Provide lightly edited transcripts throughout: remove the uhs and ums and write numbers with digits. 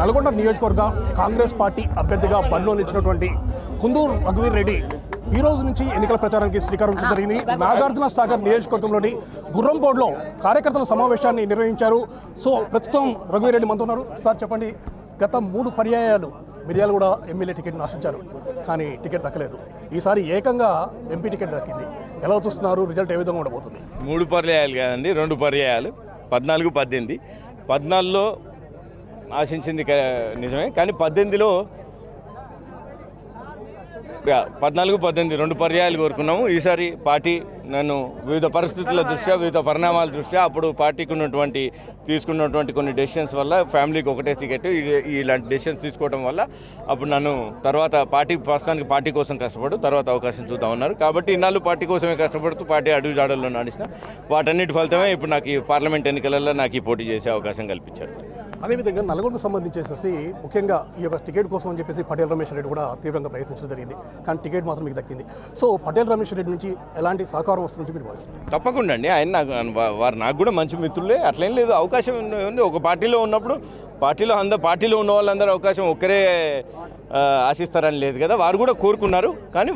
నల్గొండ నియోజకవర్గ కాంగ్రెస్ పార్టీ అభ్యర్థిగా బరిలో నిలిచినటువంటి కుందూరు రఘువీర్ రెడ్డి ఈ రోజు నుంచి ఎన్నికల ప్రచారానికి శ్రీకారం జరిగింది. నాగార్జున సాగర్ నియోజకవర్గంలోని గుర్రంపోడ్లో కార్యకర్తల సమావేశాన్ని నిర్వహించారు. సో ప్రస్తుతం రఘువీర్ రెడ్డి మనతో ఉన్నారు. సార్ చెప్పండి, గత 3 పర్యాయాలు మిర్యాలగూడ ఎమ్మెల్యే టికెట్ను ఆశించారు, కానీ టికెట్ దక్కలేదు. ఈసారి ఏకంగా ఎంపీ టికెట్ దక్కింది. ఎలా చూస్తున్నారు? రిజల్ట్ ఏ విధంగా ఉండబోతుంది? 3 పర్యాయాలు కాదండి, 2 పర్యాయాలు, 14, 18. 14లో ఆశించింది నిజమే, కానీ 18లో 14, 18 2 పర్యాయాలు కోరుకున్నాము. ఈసారి పార్టీ నన్ను వివిధ పరిస్థితుల దృష్ట్యా, వివిధ పరిణామాల దృష్ట్యా, అప్పుడు పార్టీకి తీసుకున్నటువంటి కొన్ని డెసిషన్స్ వల్ల ఫ్యామిలీకి ఒకటే టికెట్, ఇలాంటి డెసిషన్స్ తీసుకోవడం వల్ల అప్పుడు నన్ను తర్వాత ప్రస్తుతానికి పార్టీ కోసం కష్టపడు, తర్వాత అవకాశం చూద్దామన్నారు. కాబట్టి ఇన్నాళ్ళు పార్టీ కోసమే కష్టపడుతూ పార్టీ అడుగుజాడల్లో నడిచిన వాటన్నిటి ఫలితమే ఇప్పుడు నాకు ఈ పార్లమెంట్ ఎన్నికలలో నాకు ఈ పోటీ చేసే అవకాశం కల్పించారు. అదేవిధంగా నల్గొండకు సంబంధించేసి ముఖ్యంగా ఈ యొక్క టికెట్ కోసం అని చెప్పేసి పటేల్ రమేష్ రెడ్డి కూడా తీవ్రంగా ప్రయత్నించడం జరిగింది, కానీ టికెట్ మాత్రం మీకు దక్కింది. సో పటేల్ రమేష్ రెడ్డి నుంచి ఎలాంటి సహకారం వస్తుందని మీరు భావిస్తారు? తప్పకుండా అండి, ఆయన వారు నాకు కూడా మంచి మిత్రులే, అట్లేం లేదు. అవకాశం ఉంది. ఒక పార్టీలో ఉన్నప్పుడు పార్టీలో ఉన్న వాళ్ళందరూ అవకాశం ఒక్కరే ఆశిస్తారని లేదు కదా, వారు కూడా కోరుకున్నారు. కానీ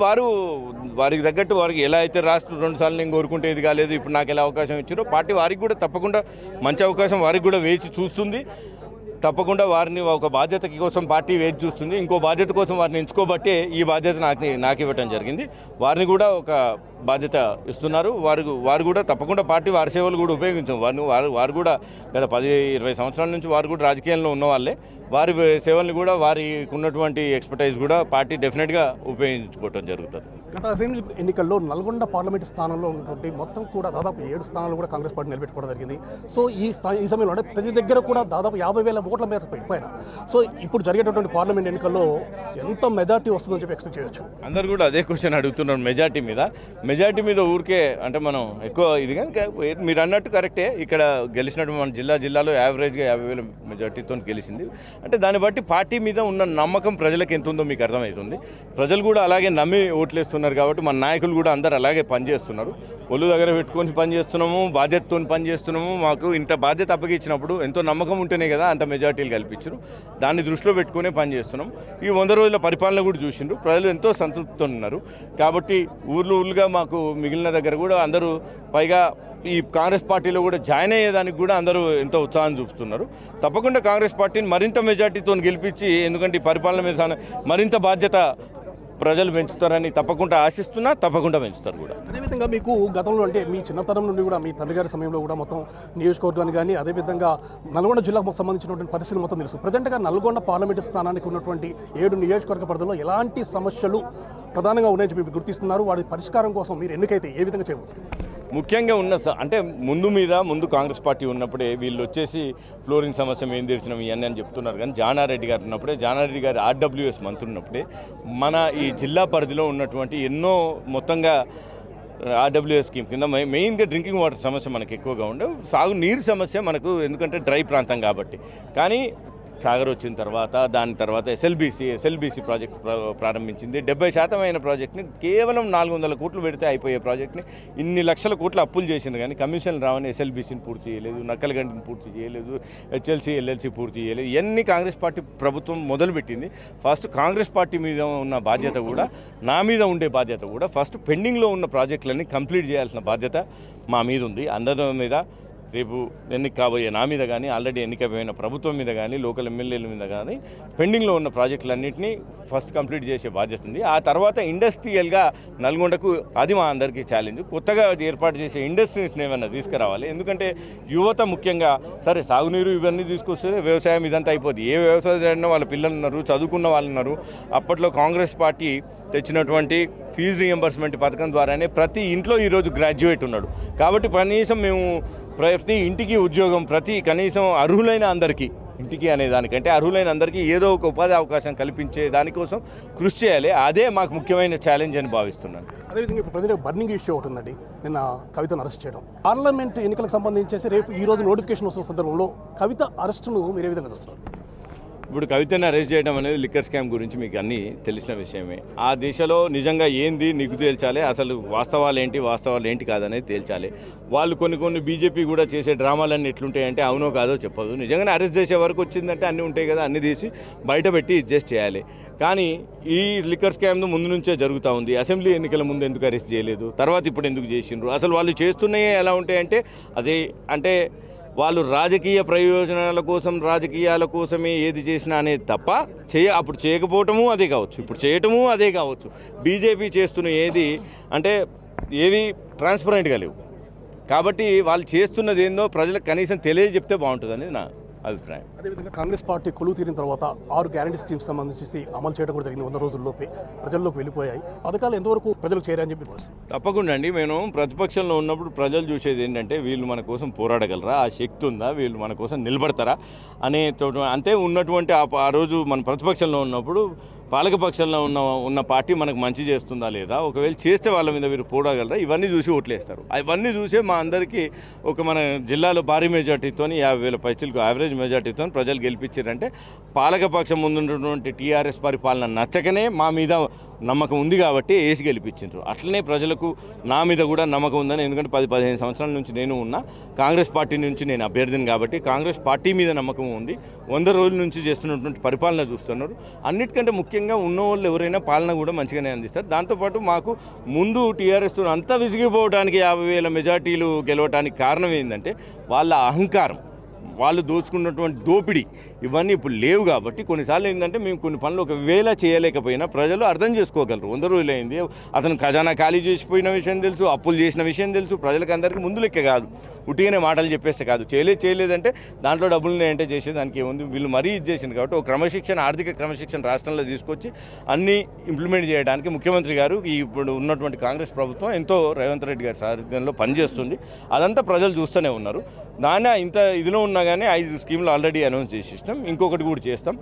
వారికి తగ్గట్టు వారికి ఎలా అయితే రాష్ట్రం 2 సార్లు నేను కోరుకుంటే ఇది కాలేదు, ఇప్పుడు నాకు ఎలా అవకాశం ఇచ్చారో పార్టీ వారికి కూడా తప్పకుండా మంచి అవకాశం వారికి కూడా వేచి చూస్తుంది. తప్పకుండా వారిని ఒక బాధ్యత కోసం పార్టీ వేచి చూస్తుంది. ఇంకో బాధ్యత కోసం వారిని ఎంచుకోబట్టే ఈ బాధ్యత నాకు ఇవ్వటం జరిగింది. వారిని కూడా ఒక బాధ్యత ఇస్తున్నారు. వారు కూడా తప్పకుండా పార్టీ వారి సేవలు కూడా ఉపయోగించాం. వారు కూడా గత 10-20 సంవత్సరాల నుంచి వారు కూడా రాజకీయాల్లో ఉన్న వాళ్ళే. వారి సేవల్ని కూడా వారికి ఉన్నటువంటి ఎక్స్పర్టైజ్ కూడా పార్టీ డెఫినెట్గా ఉపయోగించుకోవటం జరుగుతుంది. గత అసెంబ్లీ ఎన్నికల్లో నల్గొండ పార్లమెంటు స్థానంలో ఉన్నటువంటి మొత్తం కూడా దాదాపు 7 స్థానాలు కూడా కాంగ్రెస్ పార్టీ నిలబెట్టుకోవడం జరిగింది. సో ఈ సమయంలో అంటే ప్రతి దగ్గర కూడా దాదాపు 50,000 ఓట్ల మీద పైన. సో ఇప్పుడు జరిగేటటువంటి పార్లమెంట్ ఎన్నికల్లో ఎంత మెజార్టీ వస్తుందని చెప్పి ఎక్స్పెక్ట్ చేయొచ్చు? అందరు కూడా అదే క్వశ్చన్ అడుగుతున్నారు. మెజార్టీ మీద ఊరికే అంటే మనం ఎక్కువ ఇది కానీ మీరు అన్నట్టు కరెక్టే. ఇక్కడ గెలిచినట్టు మన జిల్లాలో యావరేజ్గా 50,000 మెజార్టీతో గెలిచింది. అంటే దాన్ని బట్టి పార్టీ మీద ఉన్న నమ్మకం ప్రజలకు ఎంత ఉందో మీకు అర్థమవుతుంది. ప్రజలు కూడా అలాగే నమ్మి ఓట్లేస్తున్నారు కాబట్టి మన నాయకులు కూడా అందరు అలాగే పనిచేస్తున్నారు. ఒళ్ళు దగ్గర పెట్టుకొని పనిచేస్తున్నాము, బాధ్యతతో పనిచేస్తున్నాము. మాకు ఇంత బాధ్యత అప్పగించినప్పుడు ఎంతో నమ్మకం ఉంటేనే కదా అంత మెజార్టీలు కల్పించారు. దాన్ని దృష్టిలో పెట్టుకునే పనిచేస్తున్నాం. ఈ 100 రోజుల పరిపాలన కూడా చూసిండ్రు, ప్రజలు ఎంతో సంతృప్తితో ఉన్నారు. కాబట్టి ఊర్లుగా మాకు మిగిలిన దగ్గర కూడా అందరూ పైగా ఈ కాంగ్రెస్ పార్టీలో కూడా జాయిన్ అయ్యేదానికి కూడా అందరూ ఎంతో ఉత్సాహం చూపుతున్నారు. తప్పకుండా కాంగ్రెస్ పార్టీని మరింత మెజార్టీతో గెలిపించి, ఎందుకంటే ఈ పరిపాలన మీద మరింత బాధ్యత ప్రజలు పెంచుతారని తప్పకుండా ఆశిస్తున్నా, తప్పకుండా పెంచుతారు కూడా. అదేవిధంగా మీకు గతంలో అంటే మీ చిన్నతనం నుండి కూడా మీ తండ్రి గారి సమయంలో కూడా మొత్తం నియోజకవర్గాన్ని కానీ అదేవిధంగా నల్గొండ జిల్లాకు సంబంధించినటువంటి పరిస్థితులు మొత్తం తెలుసు. ప్రజెంట్గా నల్గొండ పార్లమెంటు స్థానానికి ఉన్నటువంటి 7 నియోజకవర్గ పరిధిలో ఎలాంటి సమస్యలు ప్రధానంగా ఉన్నాయని చెప్పి గుర్తిస్తున్నారు? వాటి పరిష్కారం కోసం మీరు ఎన్నికైతే ఏ విధంగా చేయబోతున్నారు? ముఖ్యంగా అంటే ముందు కాంగ్రెస్ పార్టీ ఉన్నప్పుడే వీళ్ళు వచ్చేసి ఫ్లోరింగ్ సమస్య ఏం తెరిచినాం ఇవన్నీ అని చెప్తున్నారు. కానీ జానారెడ్డి గారు ఉన్నప్పుడే, జానారెడ్డి గారు RWS మంత్రి ఉన్నప్పుడే మన ఈ జిల్లా పరిధిలో ఉన్నటువంటి ఎన్నో మొత్తంగా RWS స్కీమ్ కింద మెయిన్గా డ్రింకింగ్ వాటర్ సమస్య మనకు ఎక్కువగా ఉండే, సాగునీరు సమస్య మనకు ఎందుకంటే డ్రై ప్రాంతం కాబట్టి. కానీ సాగర్ వచ్చిన తర్వాత దాని తర్వాత ఎస్ఎల్బీసీ ప్రాజెక్ట్ ప్రారంభించింది. 70% అయిన ప్రాజెక్ట్ని కేవలం 400 కోట్లు పెడితే అయిపోయే ప్రాజెక్ట్ని ఇన్ని లక్షల కోట్లు అప్పులు చేసింది. కానీ కమిషన్ రావని ఎస్ఎల్బీసీని పూర్తి చేయలేదు, నక్కలగండిని పూర్తి చేయలేదు, HLC పూర్తి చేయలేదు. ఇవన్నీ కాంగ్రెస్ పార్టీ ప్రభుత్వం మొదలుపెట్టింది. ఫస్ట్ కాంగ్రెస్ పార్టీ మీద ఉన్న బాధ్యత కూడా, నా మీద ఉండే బాధ్యత కూడా, ఫస్ట్ పెండింగ్లో ఉన్న ప్రాజెక్టులన్నీ కంప్లీట్ చేయాల్సిన బాధ్యత మా మీద ఉంది. అందరి మీద, రేపు ఎన్నిక కాబోయే నా మీద కానీ, ఆల్రెడీ ఎన్నికైపోయిన ప్రభుత్వం మీద కానీ, లోకల్ ఎమ్మెల్యేల మీద కానీ పెండింగ్లో ఉన్న ప్రాజెక్టులన్నింటినీ ఫస్ట్ కంప్లీట్ చేసే బాధ్యత ఉంది. ఆ తర్వాత ఇండస్ట్రియల్గా నల్గొండకు, అది మా అందరికీ ఛాలెంజ్, కొత్తగా ఏర్పాటు చేసే ఇండస్ట్రీస్ని ఏమైనా తీసుకురావాలి. ఎందుకంటే యువత ముఖ్యంగా సరే సాగునీరు ఇవన్నీ తీసుకొస్తే వ్యవసాయం ఇదంతా అయిపోద్ది. ఏ వ్యవసాయం వాళ్ళ పిల్లలు ఉన్నారు, చదువుకున్న వాళ్ళు ఉన్నారు. అప్పట్లో కాంగ్రెస్ పార్టీ తెచ్చినటువంటి ఫీజు రియంబర్స్మెంట్ పథకం ద్వారానే ప్రతి ఇంట్లో ఈరోజు గ్రాడ్యుయేట్ ఉన్నాడు. కాబట్టి కనీసం మేము ప్రతి ఇంటికి ఉద్యోగం, కనీసం అర్హులైన అందరికీ, ఇంటికి అనే దానికంటే అర్హులైన అందరికీ ఏదో ఒక ఉపాధి అవకాశం కల్పించే దానికోసం కృషి చేయాలి. అదే మాకు ముఖ్యమైన ఛాలెంజ్ అని భావిస్తున్నాను. అదేవిధంగా ఇప్పుడు ప్రజలకు బర్నింగ్ ఇష్యూ అవుతుందండి, నిన్న కవితను అరెస్ట్ చేయడం. పార్లమెంట్ ఎన్నికలకు సంబంధించేసి రేపు ఈ రోజు నోటిఫికేషన్ వస్తున్న సందర్భంలో కవిత అరెస్టును మీరు ఏ విధంగా చూస్తున్నారు? ఇప్పుడు కవితని అరెస్ట్ చేయడం అనేది లిక్కర్ స్కామ్ గురించి మీకు అన్నీ తెలిసిన విషయమే. ఆ దిశలో నిజంగా ఏంది నిగ్గు తేల్చాలి, అసలు వాస్తవాలు ఏంటి కాదనేది తేల్చాలి. వాళ్ళు కొన్ని బీజేపీ కూడా చేసే డ్రామాలన్నీ ఎట్లుంటాయంటే అవునో కాదో చెప్పదు. నిజంగానే అరెస్ట్ చేసే వరకు వచ్చిందంటే అన్నీ ఉంటాయి కదా, అన్నీ తీసి బయట పెట్టి అడ్జస్ట్ చేయాలి. కానీ ఈ లిక్కర్ స్కామ్ ముందు నుంచే జరుగుతూ ఉంది. అసెంబ్లీ ఎన్నికల ముందు ఎందుకు అరెస్ట్ చేయలేదు, తర్వాత ఇప్పుడు ఎందుకు చేసిండ్రు, అసలు వాళ్ళు చేస్తున్నాయే ఎలా ఉంటాయంటే అదే అంటే వాళ్ళు రాజకీయ ప్రయోజనాల కోసం రాజకీయాల కోసమే ఏది చేసినా అనేది తప్ప అప్పుడు చేయకపోవటము అదే కావచ్చు, ఇప్పుడు చేయటము అదే కావచ్చు. బీజేపీ చేస్తున్న ఏది అంటే ఏవి ట్రాన్స్పరెంట్గా లేవు. కాబట్టి వాళ్ళు చేస్తున్నది ఏందో ప్రజలకు కనీసం తెలియజెప్తే బాగుంటుంది అనేది నా అభిప్రాయం. అదేవిధంగా కాంగ్రెస్ పార్టీ కొలువు తీరిన తర్వాత 6 గ్యారంటీ స్కీమ్స్ సంబంధించి అమలు చేయడం కూడా జరిగింది. 100 రోజుల్లోపే ప్రజల్లోకి వెళ్ళిపోయాయి. పథకాలు ఎంతవరకు ప్రజలకు చేరాయని చెప్పి తప్పకుండా అండి. మేము ప్రతిపక్షంలో ఉన్నప్పుడు ప్రజలు చూసేది ఏంటంటే వీళ్ళు మన కోసం పోరాడగలరా, ఆ శక్తి ఉందా, వీళ్ళు మన కోసం నిలబడతారా అనే అంతే ఉన్నటువంటి ఆ రోజు మన ప్రతిపక్షంలో ఉన్నప్పుడు పాలకపక్షంలో ఉన్న పార్టీ మనకు మంచి చేస్తుందా లేదా, ఒకవేళ చేస్తే వాళ్ళ మీద వీరు పోరాడగలరా, ఇవన్నీ చూసి ఓట్లేస్తారు. అవన్నీ చూసే మా అందరికీ మన జిల్లాలో భారీ మెజార్టీతో 50,000 పైచలకు యావరేజ్ మెజార్టీతో ప్రజలు గెలిపించారంటే పాలకపక్షం ముందున్నటువంటి టీఆర్ఎస్ పరిపాలన నచ్చకనే మా మీద నమ్మకం ఉంది కాబట్టి వేసి గెలిపించారు. అట్లనే ప్రజలకు నా మీద కూడా నమ్మకం ఉందని, ఎందుకంటే 10-15 సంవత్సరాల నుంచి నేను ఉన్నా కాంగ్రెస్ పార్టీ నుంచి నేను అభ్యర్థిని కాబట్టి కాంగ్రెస్ పార్టీ మీద నమ్మకం ఉంది. 100 రోజుల నుంచి చేస్తున్నటువంటి పరిపాలన చూస్తున్నారు. అన్నిటికంటే ముఖ్యంగా ఉన్నవాళ్ళు ఎవరైనా పాలన కూడా మంచిగానే అందిస్తారు. దాంతోపాటు మాకు ముందు టీఆర్ఎస్తో అంతా విసిగిపోవడానికి 50,000 మెజార్టీలు గెలవడానికి కారణం ఏంటంటే వాళ్ళ అహంకారం, వాళ్ళు దోచుకున్నటువంటి దోపిడీ ఇవన్నీ ఇప్పుడు లేవు. కాబట్టి కొన్నిసార్లు ఏంటంటే మేము కొన్ని పనులు ఒకవేళ చేయలేకపోయినా ప్రజలు అర్థం చేసుకోగలరు. 100 రోజులు అయింది, అతను ఖజానా ఖాళీ చేసిపోయిన విషయం తెలుసు, అప్పులు చేసిన విషయం తెలుసు. ప్రజలకు అందరికీ ముందు లెక్క కాదు, ఉట్టిగానే మాటలు చెప్పేస్తే కాదు. చేయలేదంటే దాంట్లో డబ్బులు ఉన్నాయంటే చేసేదానికి ఏముంది. వీళ్ళు మరీ ఇది చేసింది కాబట్టి ఒక క్రమశిక్షణ, ఆర్థిక క్రమశిక్షణ రాష్ట్రంలో తీసుకొచ్చి అన్నీ ఇంప్లిమెంట్ చేయడానికి ముఖ్యమంత్రి గారు ఇప్పుడు ఉన్నటువంటి కాంగ్రెస్ ప్రభుత్వం ఎంతో రేవంత్ రెడ్డి గారి సారథ్యంలో పనిచేస్తుంది. అదంతా ప్రజలు చూస్తూనే ఉన్నారు. నాన్న ఇంత ఇదిలో ఉన్నా కానీ 5 స్కీమ్లు ఆల్రెడీ అనౌన్స్ చేసేసినాం, ఇంకొకటి కూడా చేస్తాం.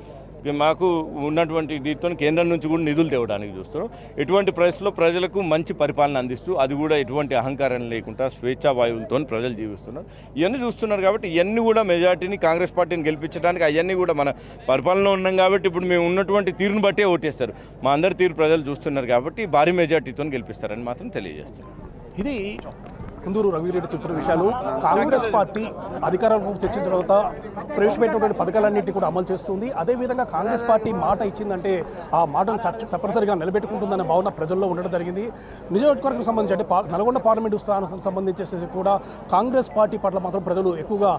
మాకు ఉన్నటువంటి దీంతో కేంద్రం నుంచి కూడా నిధులు తేవడానికి చూస్తున్నాం. ఎటువంటి పరిస్థితుల్లో ప్రజలకు మంచి పరిపాలన అందిస్తూ అది కూడా ఎటువంటి అహంకారం లేకుండా స్వేచ్ఛా వాయువులతో ప్రజలు జీవిస్తున్నారు. ఇవన్నీ చూస్తున్నారు కాబట్టి ఇవన్నీ కూడా మెజార్టీని కాంగ్రెస్ పార్టీని గెలిపించడానికి అవన్నీ కూడా మన పరిపాలనలో ఉన్నాం కాబట్టి ఇప్పుడు మేము ఉన్నటువంటి తీరును బట్టే ఓటేస్తారు. మా అందరి తీరు ప్రజలు చూస్తున్నారు కాబట్టి భారీ మెజార్టీతో గెలిపిస్తారని మాత్రం తెలియజేస్తారు. ఇది కుందూరు రఘువీరెడ్డి చెప్తున్న విషయాలు. కాంగ్రెస్ పార్టీ అధికారంలోకి తెచ్చిన తర్వాత ప్రవేశపెట్టినటువంటి పథకాలన్నింటినీ కూడా అమలు చేస్తుంది. అదేవిధంగా కాంగ్రెస్ పార్టీ మాట ఇచ్చిందంటే ఆ మాటను తప్పనిసరిగా నిలబెట్టుకుంటుందనే భావన ప్రజల్లో ఉండడం జరిగింది. నియోజకవర్గం సంబంధించి అంటే నల్గొండ పార్లమెంటు స్థానానికి సంబంధించేసి కూడా కాంగ్రెస్ పార్టీ పట్ల మాత్రం ప్రజలు ఎక్కువగా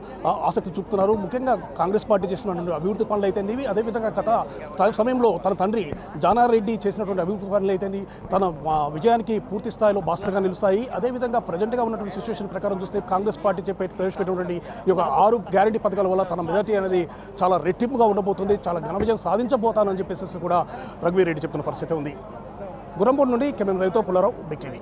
ఆసక్తి చూపుతున్నారు. ముఖ్యంగా కాంగ్రెస్ పార్టీ చేసినటువంటి అభివృద్ధి పనులు అయితేంది, అదేవిధంగా గత సమయంలో తన తండ్రి జానారెడ్డి చేసినటువంటి అభివృద్ధి పనులు అయితేంది తన విజయానికి పూర్తి స్థాయిలో బాసటగా నిలుస్తాయి. అదేవిధంగా ప్రజెంట్గా ఉన్నటువంటి సిచ్యువేషన్ ప్రకారం చూస్తే కాంగ్రెస్ పార్టీ ప్రవేశపెట్టినటువంటి ఈ యొక్క 6 గ్యారంటీ పథకాల వల్ల తన మెజార్టీ అనేది చాలా రెట్టింపుగా ఉండబోతుంది, చాలా ఘన విజయం సాధించబోతానని చెప్పేసి కూడా రఘువీరెడ్డి చెప్తున్న పరిస్థితి ఉంది. గురంపూడి నుండి కెమెరా రైతు పుల్లారావు, బిగ్ టీవీ.